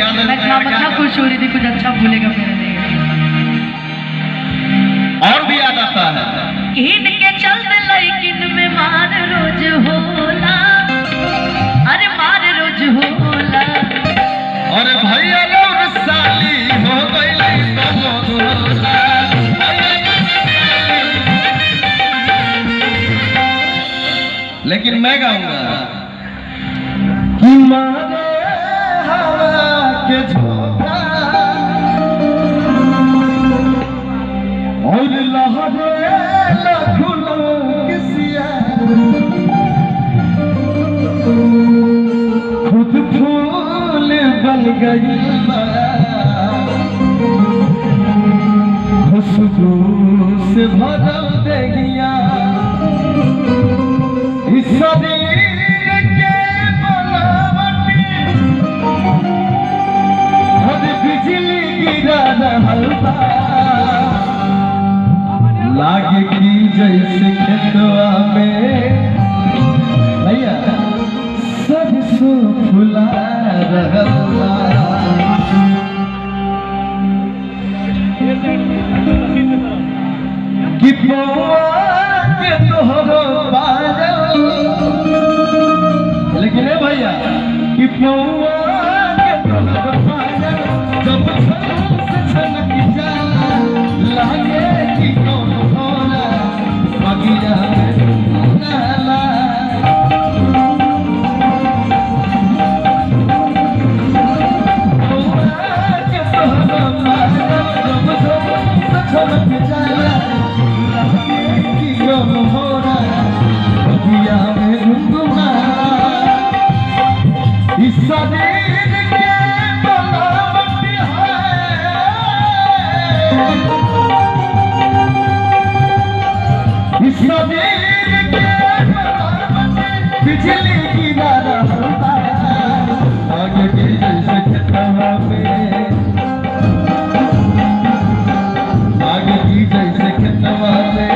याद है। मैं क्या खुश हो रही थी, कुछ अच्छा भूलेगा मेरे लिए। और भी याद आता है। इनके चलते लेकिन में मार रोज होला, अरे मार रोज होला। अरे भैया लोग साली हो गई होला। लेकिन मैं गाऊंगा कि मारे हवा के झोंका और लहरे लखनऊ किसिया, खुद फूल बन गई खुशबू से भरल देगिया। इस शरीर के बनावटी हर बिजली गिरा रहल बा, लागे की जैसे खेतवा में भैया सरसों फुला रहल बा। कि पौआ के तोहरो बाजल, लेकिन ए भैया कि पौआ के तोहरो बाजल जब से छनक जाला, लागे कि कौन होला बगिया में नाला। पौआ के तोहरो बाजल जब से छनक जाला, लागे कि कौन होला बगिया में घुमघुमा। इस शरीर के बनावटी है, इस शरीर के बनावटी बिजली गिरा रहल बा, आगे के जैसे खेतवा में, आगे की जैसे खेतवा में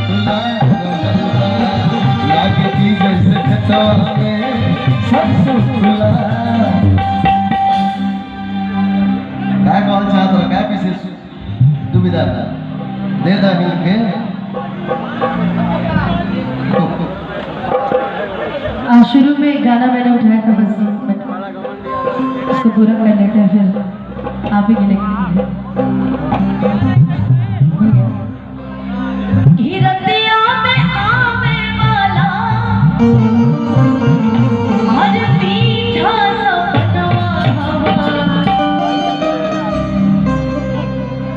फुला रहल बा, आगे की जैसे खेतवा में सरसों फुला। क्या कहल चाहत हो, क्या विशेष दुविधा दे दा मिल के। शुरू में गाना मैंने उठाया था, बस उसको पूरा कर लेते हैं, फिर आप ही के लिए रतिया में आवे वाला हर मीठा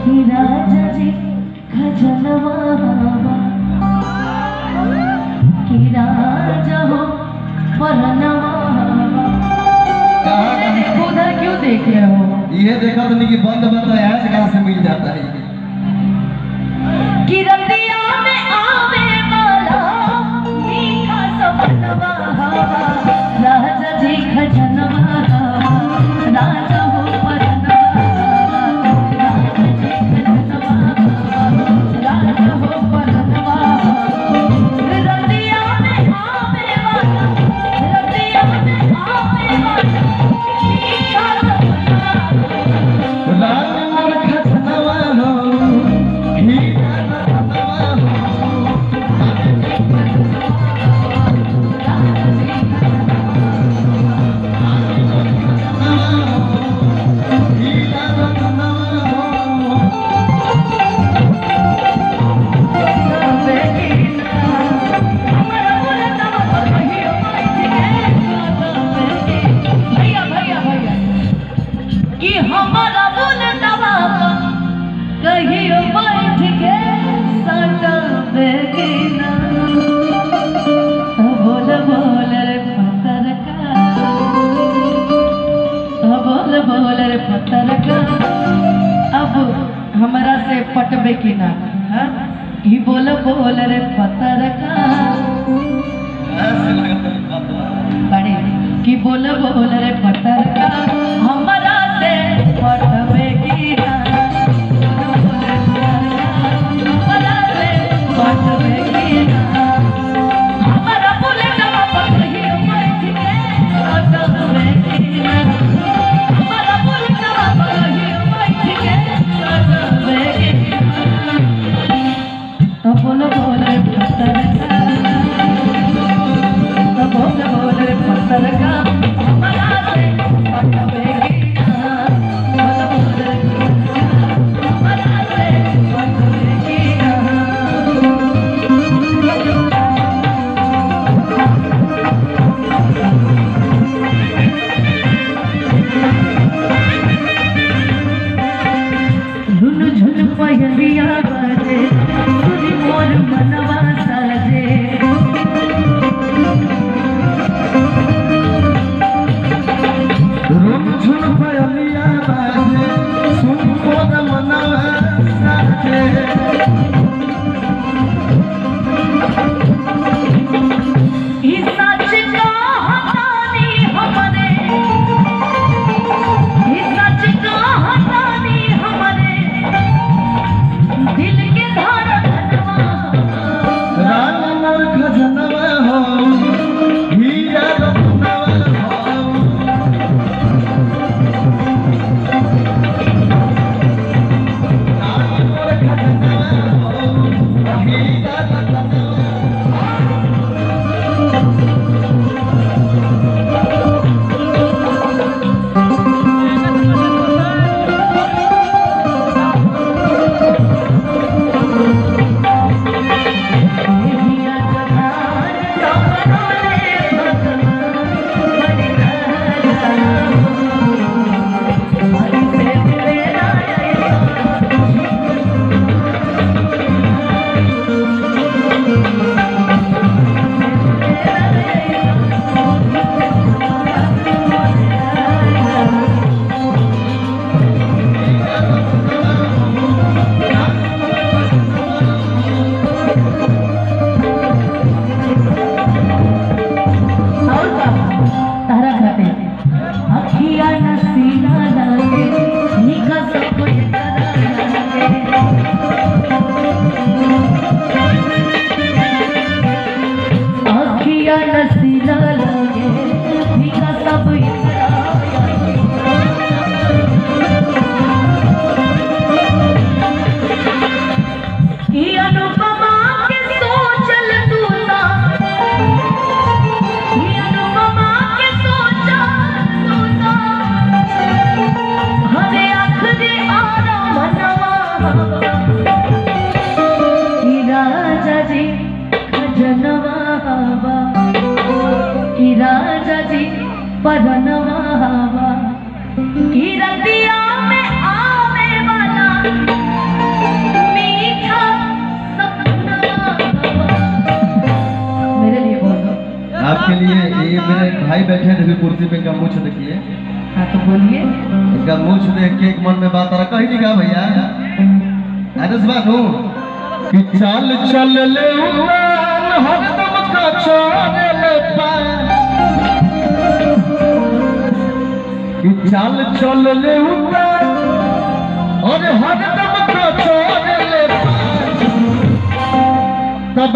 कि राजा जी खजनवा कि राजा हो परनवा। उधर क्यों देख रहे हो? ये देखा तो नहीं कि बंद बंद ऐसे कहाँ से मिल जाता है। कि रतिया में आवे वाला मीठा सपनवा, राजा जी खजनवा राजा हो परनवा, राजा जी खजनवा राजा हो परनवा। रतिया में आवे वाला, रतिया में आवे वाला मीठा सपनवा, राज खजनवा हो हीरा खजनवा हो। हमारा बुलंदवा कहियो बैठ के सटा बेगिना, बोल बोल रे पत्थर का, बोल बोल रे पत्थर का। अब हमारा से पटबे की ना, ही बोल बोल रे पत्थर का, बड़े कि बोल बोल रे पत्थर का, हमारा से पटबे की ना, हमारा से पटबे की ना, हमारा बोले ना पकड़ी बैठ के पटबे की ना। खजनवा हो हीरा रत्नवा हो मोर खजनवा हो हीरा रत्नवा राजा जी परनवा हवा की रतिया में आने वाला मीठा सपना मेरे लिए बोल दो। आपके लिए ये मेरे भाई बैठे हैं देखिए कुर्सी पे, इनका मुँह देखिए। हाँ तो बोलिए। इनका मुँह देख के एक मन में बात आ रहा, कहीं नहीं कहा भैया आदर्श बानू कि चाल चल ले हरदम का छोड़े ले पाए कि चाल चल ले और हरदम का छोड़े ले पाए तब